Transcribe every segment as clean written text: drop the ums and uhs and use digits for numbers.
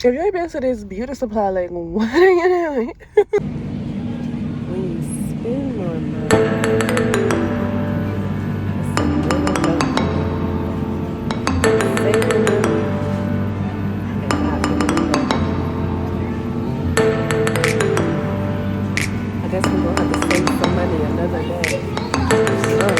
If you ain't been to this beauty supply, like, what are you doing? When you spend more money, saving money and not being I guess we're gonna have to save some money another day. Oh,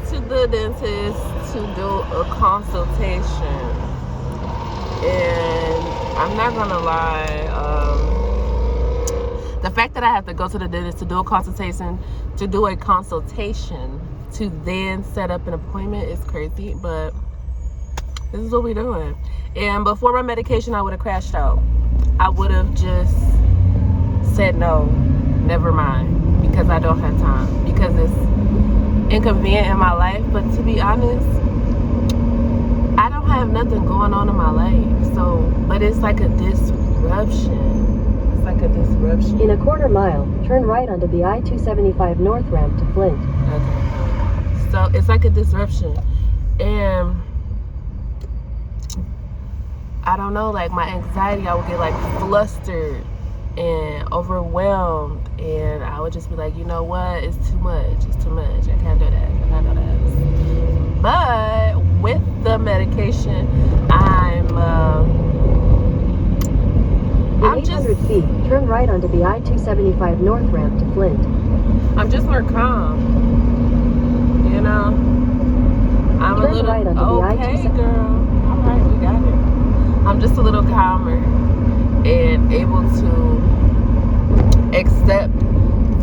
to the dentist to do a consultation, and I'm not gonna lie, the fact that I have to go to the dentist to do a consultation to then set up an appointment is crazy, but this is what we're doing. And before my medication, I would have crashed out. I would have just said no, never mind, because I don't have time, because it's inconvenient in my life. But to be honest, I don't have nothing going on in my life, so, but it's like a disruption. It's like a disruption. In a quarter mile, turn right onto the I-275 North ramp to Flint. Okay. So it's like a disruption, and I don't know, like my anxiety, I would get like flustered and overwhelmed, and I would just be like, you know what, it's too much, I can't do that, But with the medication, I'm In 800 feet, turn right onto the I-275 North ramp to Flint. I'm just more calm, you know. I'm turn a little right onto okay, girl. All right, we got it. I'm just a little calmer and able to accept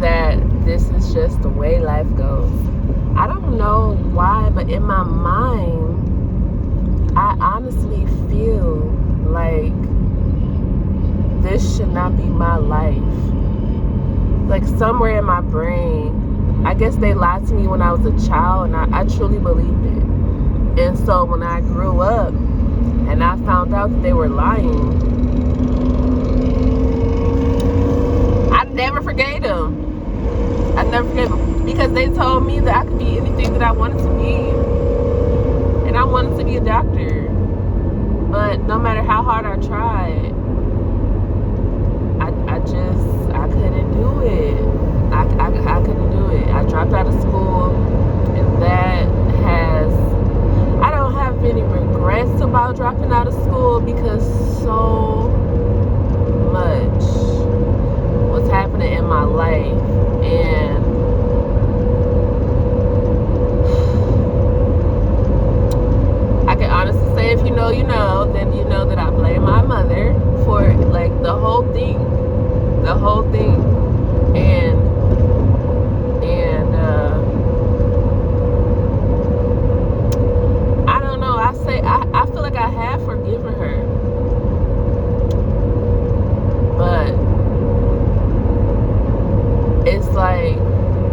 that this is just the way life goes. I don't know why, but in my mind, I honestly feel like this should not be my life. Like somewhere in my brain, I guess they lied to me when I was a child, and I truly believed it. And so when I grew up and I found out that they were lying, I never forgave them. Because they told me that I could be anything that I wanted to be. And I wanted to be a doctor. But no matter how hard I tried, I couldn't do it. I couldn't do it. I dropped out of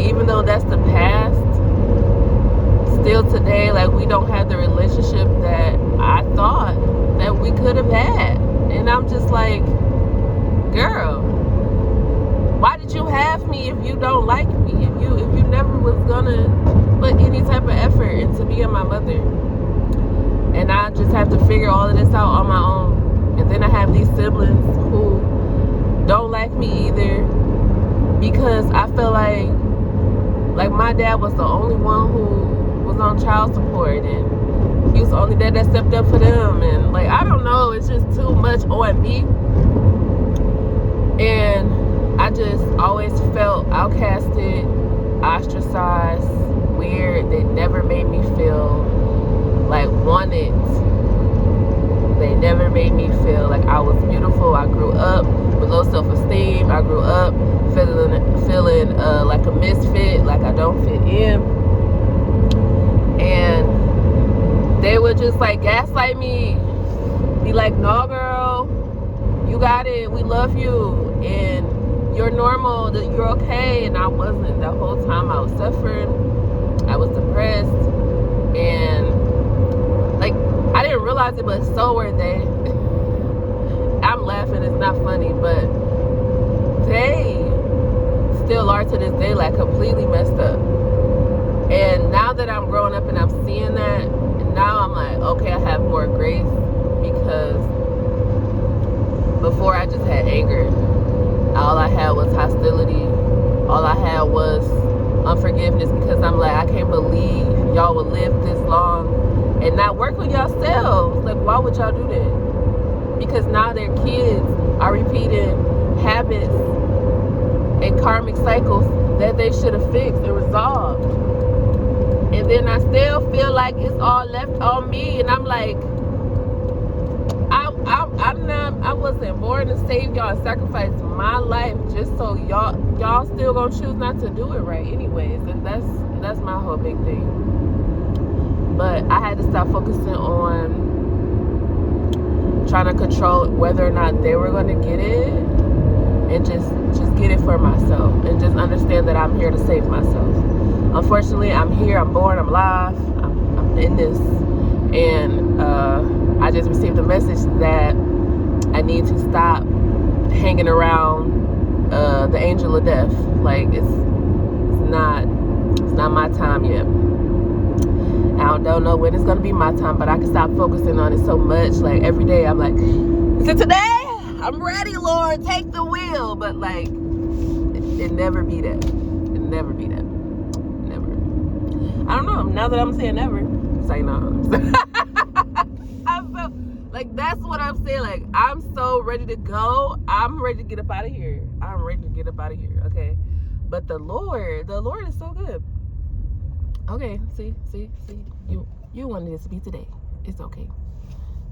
even though that's the past, still today, like, we don't have the relationship that I thought that we could have had. And I'm just like, girl, why did you have me if you don't like me? If you never was gonna put any type of effort into being my mother? And I just have to figure all of this out on my own. And then I have these siblings who don't like me either, because I feel like my dad was the only one who was on child support, and he was the only dad that stepped up for them. And like, I don't know, it's just too much on me. And I just always felt outcasted, ostracized, weird. They never made me feel like wanted. They never made me feel like I was beautiful. I grew up with low self-esteem. I grew up feeling like a misfit, like I don't fit in. And they would just like gaslight me, be like, no girl, you got it, we love you, and you're normal, you're okay. And I wasn't. The whole time I was suffering, I was depressed, and like, I didn't realize it, but so were they. I'm laughing, it's not funny, but they still are to this day, like, completely messed up. And now that I'm growing up and I'm seeing that, and now I'm like, okay, I have more grace, because before I just had anger. All I had was hostility. All I had was unforgiveness, because I'm like, I can't believe y'all would live this long and not work with yourselves. Like, why would y'all do that? Because now their kids are repeating habits and karmic cycles that they should have fixed and resolved. And then I still feel like it's all left on me, and I'm like, I wasn't born to save y'all and sacrifice my life just so y'all still gonna choose not to do it right anyways. And that's my whole big thing. But I had to stop focusing on trying to control whether or not they were gonna get it, and just get it for myself, and just understand that I'm here to save myself. Unfortunately, I'm here, I'm born, I'm alive, I'm in this, and I just received a message that I need to stop hanging around the angel of death. Like, it's not my time yet. I don't know when it's gonna be my time, but I can stop focusing on it so much. Like, every day I'm like, is it today? I'm ready, Lord, take the wheel. But like, it never be that. It never be that. Never. I don't know. Now that I'm saying never, say no. I felt like that's what I'm saying. Like, I'm so ready to go. I'm ready to get up out of here. I'm ready to get up out of here. Okay. But the Lord is so good. Okay, see, you wanted it to be today. It's okay.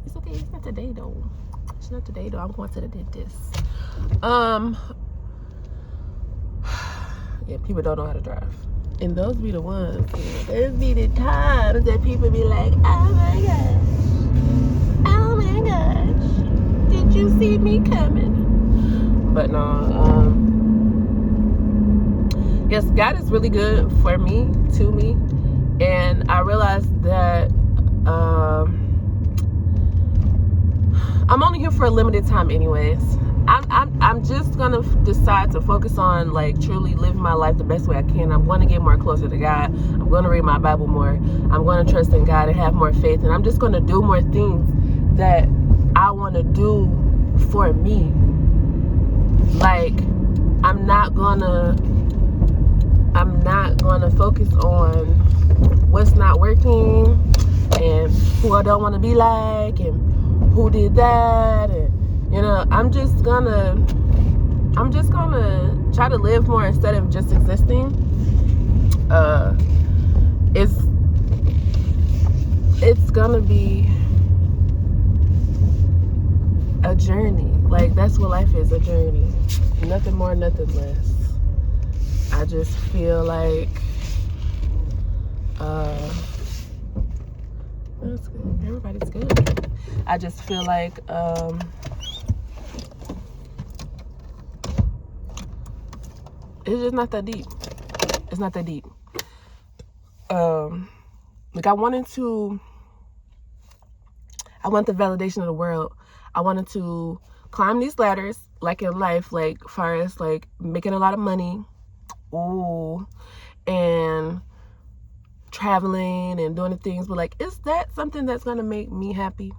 It's okay. It's not today though. It's not today though. I'm going to the dentist. Yeah, people don't know how to drive, and those be the ones. Those be the times that people be like, oh my gosh, did you see me coming? But no. Yes, God is really good for me, to me, and I realized that I'm only here for a limited time anyways. I'm just gonna decide to focus on like truly living my life the best way I can. I'm gonna get more closer to God. I'm gonna read my Bible more. I'm gonna trust in God and have more faith, and I'm just gonna do more things that I want to do for me. Like, I'm not gonna focus on what's not working and who I don't want to be like and who did that, and I'm just gonna try to live more instead of just existing. It's gonna be a journey. Like, that's what life is, a journey. Nothing more, nothing less. I just feel like that's good. Everybody's good. I just feel like it's just not that deep. It's not that deep. Like I want the validation of the world. I wanted to climb these ladders, like in life, like far as like making a lot of money, and traveling and doing the things. But like, is that something that's gonna make me happy?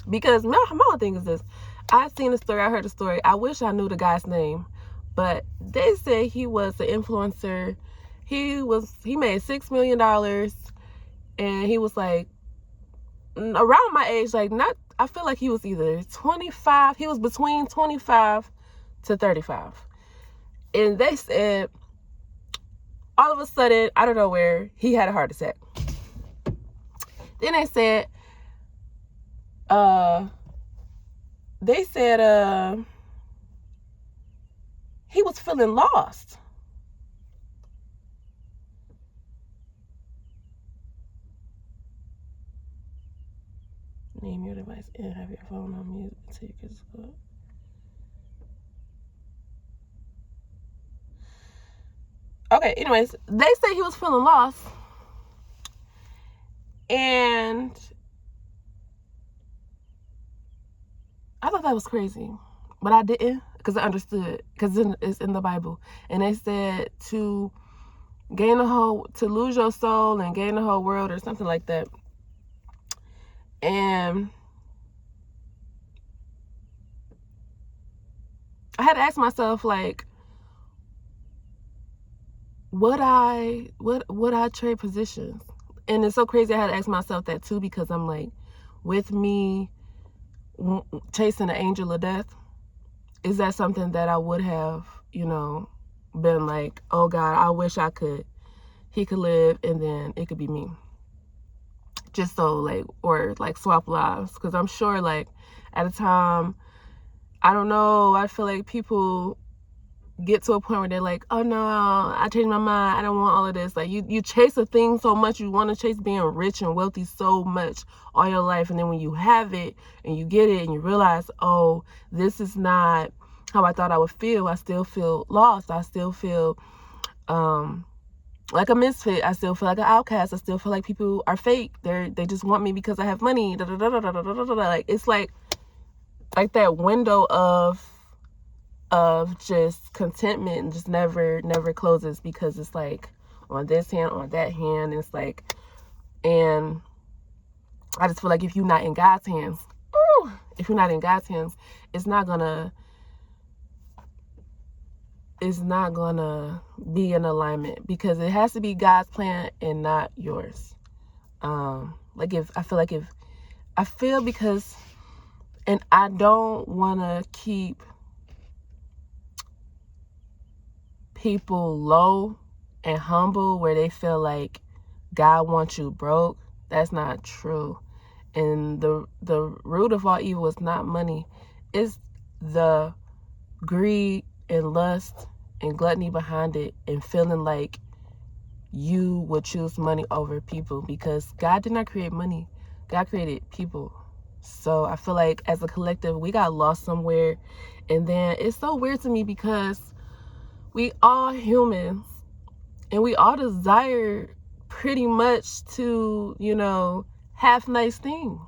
Because my whole thing is this: I seen a story, I heard a story. I wish I knew the guy's name, but they said he was an influencer. He made $6 million, and he was like around my age, like not. I feel like he was either 25. He was between 25 to 35, and they said all of a sudden, out of nowhere, he had a heart attack. Then they said, he was feeling lost. Name your device and have your phone on mute so you can spell. Okay, anyways, they say he was feeling lost. And I thought that was crazy. But I didn't, because I understood. Because it's in the Bible. And they said to lose your soul and gain the whole world or something like that. And I had to ask myself, like, would I trade positions? And it's so crazy. I had to ask myself that too, because I'm like, with me chasing the angel of death, is that something that I would have, been like, oh God, I wish he could live and then it could be me. Just so like, or like swap lives. Because I'm sure like at a time, I don't know, I feel like people get to a point where they're like, oh no, I changed my mind, I don't want all of this. Like you chase a thing so much, you want to chase being rich and wealthy so much all your life, and then when you have it and you get it and you realize, oh, this is not how I thought I would feel. I still feel lost. I still feel like a misfit. I still feel like an outcast. I still feel like people are fake. They just want me because I have money. Like it's like that window of just contentment and just never closes, because it's like on this hand, on that hand. It's like, and I just feel like if you're not in God's hands, it's not gonna be in alignment, because it has to be God's plan and not yours. Because, and I don't want to keep people low and humble where they feel like God wants you broke. That's not true. And the root of all evil is not money. It's the greed and lust and gluttony behind it, and feeling like you would choose money over people, because God did not create money. God created people. So I feel like as a collective, we got lost somewhere. And then it's so weird to me, because we all humans and we all desire pretty much to, have nice things,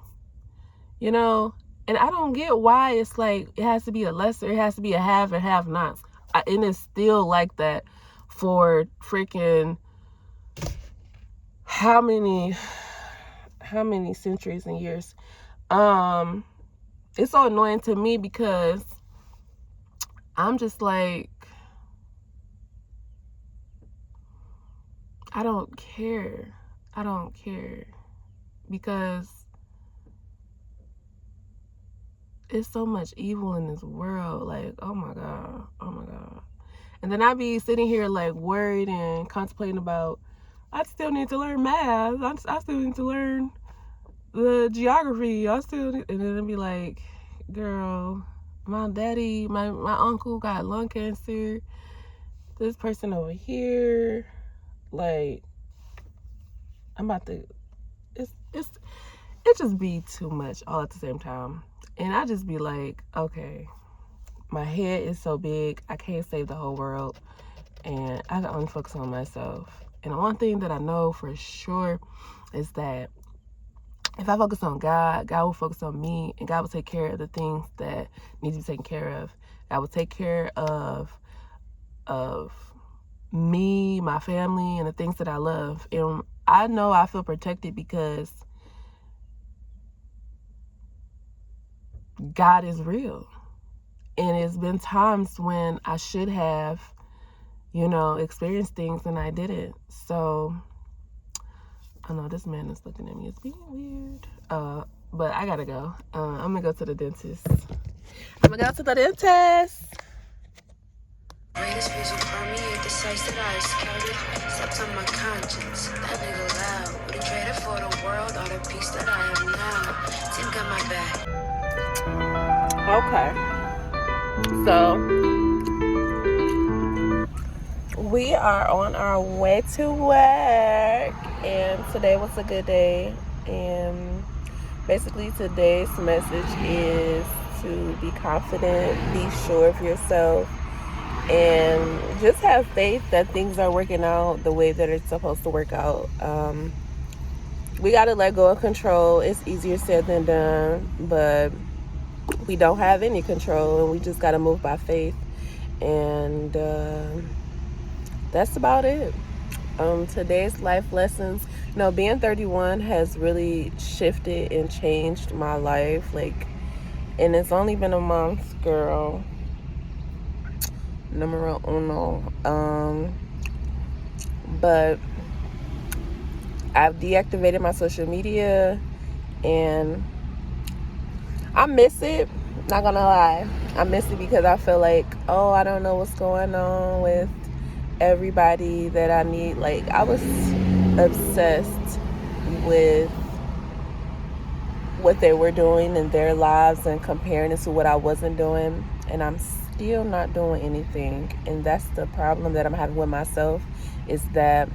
and I don't get why it's like it has to be a lesser, it has to be a have and have nots. And it's still like that for freaking how many centuries and years. It's so annoying to me, because I'm just like, I don't care, because it's so much evil in this world. Like, oh my God. And then I be sitting here like worried and contemplating about, I still need to learn math. I still need to learn the geography. And then I'd be like, girl, my daddy, my uncle got lung cancer. This person over here, like, I'm about to, it just be too much all at the same time. And I just be like, okay, my head is so big, I can't save the whole world. and I can only focus on myself. And the one thing that I know for sure is that if I focus on God, God will focus on me, and God will take care of the things that need to be taken care of. God will take care of me, my family, and the things that I love. And I know I feel protected because God is real. And it's been times when I should have, experienced things and I didn't. So, I know this man is looking at me. It's being weird. But I gotta go. I'm gonna go to the dentist. Greatest music permeate the sights that I scouted. Steps on my conscience. That nigga loud. Would've traded for the world or the peace that I am now. Team got my back. Okay. So we are on our way to work, and today was a good day. And basically today's message is to be confident, be sure of yourself, and just have faith that things are working out the way that it's supposed to work out. We got to let go of control. It's easier said than done, but we don't have any control, and we just got to move by faith. And that's about it. Today's life lessons, being 31 has really shifted and changed my life. And it's only been a month, girl. Numero uno. But I've deactivated my social media, and I miss it. Not gonna lie, I miss it because I feel like, I don't know what's going on with everybody that I need. I was obsessed with what they were doing in their lives and comparing it to what I wasn't doing, and I'm still not doing anything. And that's the problem that I'm having with myself, is that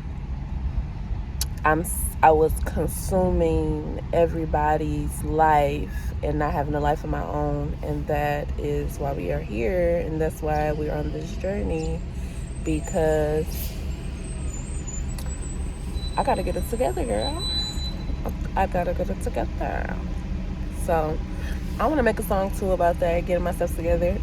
I was consuming everybody's life and not having a life of my own. And that is why we are here, and that's why we're on this journey, because I gotta get it together, girl. I gotta get it together. So I want to make a song too about that, getting myself together.